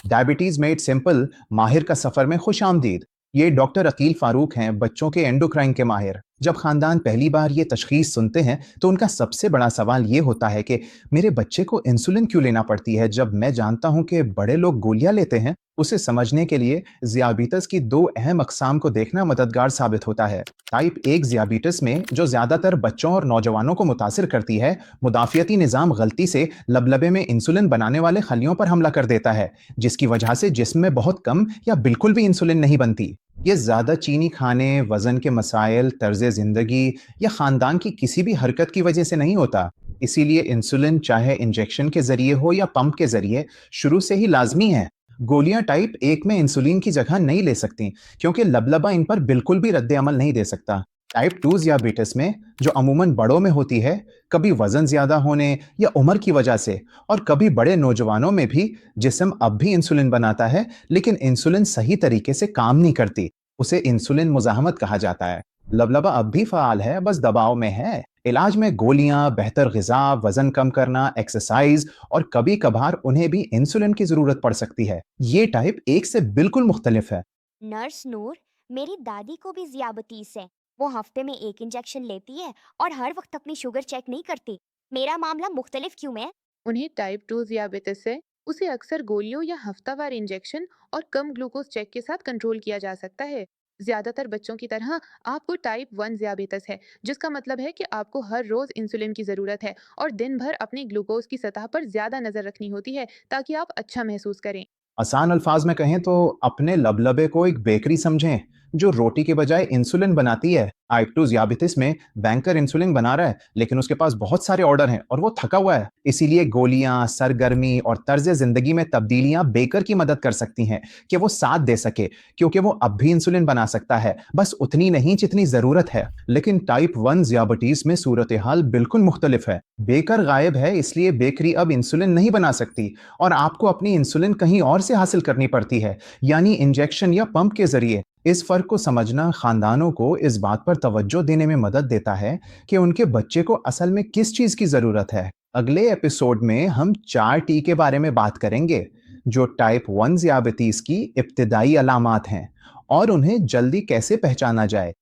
Diabetes made simple माहिर का सफर में खुश आमदीद। ये डॉक्टर अकील फारूक हैं, बच्चों के एंडोक्राइन के माहिर। जब खानदान पहली बार ये तशखीस सुनते हैं तो उनका सबसे बड़ा सवाल ये होता है कि मेरे बच्चे को इंसुलिन क्यों लेना पड़ती है जब मैं जानता हूं कि बड़े लोग गोलियां लेते हैं। उसे समझने के लिए ज़ियाबितस की दो अहम अकसाम को देखना मददगार साबित होता है। टाइप 1 ज़ियाबितस में, जो ज़्यादातर बच्चों और नौजवानों को मुतासिर करती है, मुदाफ़ियती निज़ाम गलती से लबलबे में इंसुलिन बनाने वाले खलियों पर हमला कर देता है, जिसकी वजह से जिस्म में बहुत कम या बिल्कुल भी इंसुलिन नहीं बनती। ये ज़्यादा चीनी खाने, वज़न के मसाइल, तर्ज़ ज़िंदगी या ख़ानदान की किसी भी हरकत की वजह से नहीं होता। इसीलिए इंसुलिन, चाहे इंजेक्शन के ज़रिए हो या पंप के ज़रिए, शुरू से ही लाज़मी है। गोलियां टाइप 1 में इंसुलिन की जगह नहीं ले सकती, क्योंकि लबलबा इन पर बिल्कुल भी रद्द अमल नहीं दे सकता। टाइप 2 ज़ियाबिटस में, जो अमूमन बड़ों में होती है, कभी वजन ज्यादा होने या उम्र की वजह से, और कभी बड़े नौजवानों में भी, जिस्म अब भी इंसुलिन बनाता है, लेकिन इंसुलिन सही तरीके से काम नहीं करती। उसे इंसुलिन मुजाहमत कहा जाता है। लबलबा अब भी फ़ाल है, बस दबाव में है। इलाज में गोलियां, बेहतर ग़िज़ा, वज़न कम करना, एक्सरसाइज और कभी-कभार उन्हें भी इंसुलिन की ज़रूरत पड़ सकती है। ये टाइप 1 से बिल्कुल मुख्तलिफ है। नर्स नूर, मेरी दादी को भी जियाबतीस है। वो हफ्ते में एक इंजेक्शन लेती है और हर वक्त अपनी शुगर चेक नहीं करती। मेरा मामला मुख्तलिफ क्यों है? उन्हें टाइप 2 ज़ियाबितिस है। उसे अक्सर गोलियों या हफ्तावार इंजेक्शन और कम ग्लूकोज चेक के साथ कंट्रोल किया जा सकता है। ज़्यादातर बच्चों की तरह आपको टाइप 1 ज़ियाबितिस है, जिसका मतलब है कि आपको हर रोज़ इंसुलिन की ज़रूरत है और दिन भर अपनी ग्लूकोज की सतह पर ज़्यादा नज़र रखनी होती है ताकि आप अच्छा महसूस करें। आसान अल्फाज में कहें तो अपने लबलबे को एक बेकरी समझें, जो रोटी के बजाय इंसुलिन बनाती है। टाइप 2 ज़ियाबितिस में बैंकर इंसुलिन बना रहा है, लेकिन उसके पास बहुत सारे ऑर्डर हैं और वो थका हुआ है। इसीलिए गोलियां, सरगर्मी और तर्ज ज़िंदगी में तब्दीलियां बेकर की मदद कर सकती हैं कि वो साथ दे सके, क्योंकि वो अब भी इंसुलिन बना सकता है, बस उतनी नहीं जितनी ज़रूरत है। लेकिन टाइप 1 ज़ियाबिटिस में सूरत हाल बिल्कुल मुख्तलिफ है। बेकर गायब है, इसलिए बेकरी अब इंसुलिन नहीं बना सकती और आपको अपनी इंसुलिन कहीं और से हासिल करनी पड़ती है, यानी इंजेक्शन या पंप के जरिए। इस फर्क को समझना खानदानों को इस बात पर तवज्जो देने में मदद देता है कि उनके बच्चे को असल में किस चीज की जरूरत है। अगले एपिसोड में हम 4 टी के बारे में बात करेंगे, जो टाइप 1 ज़ियाबितीस की इब्तिदाई अलामात हैं, और उन्हें जल्दी कैसे पहचाना जाए।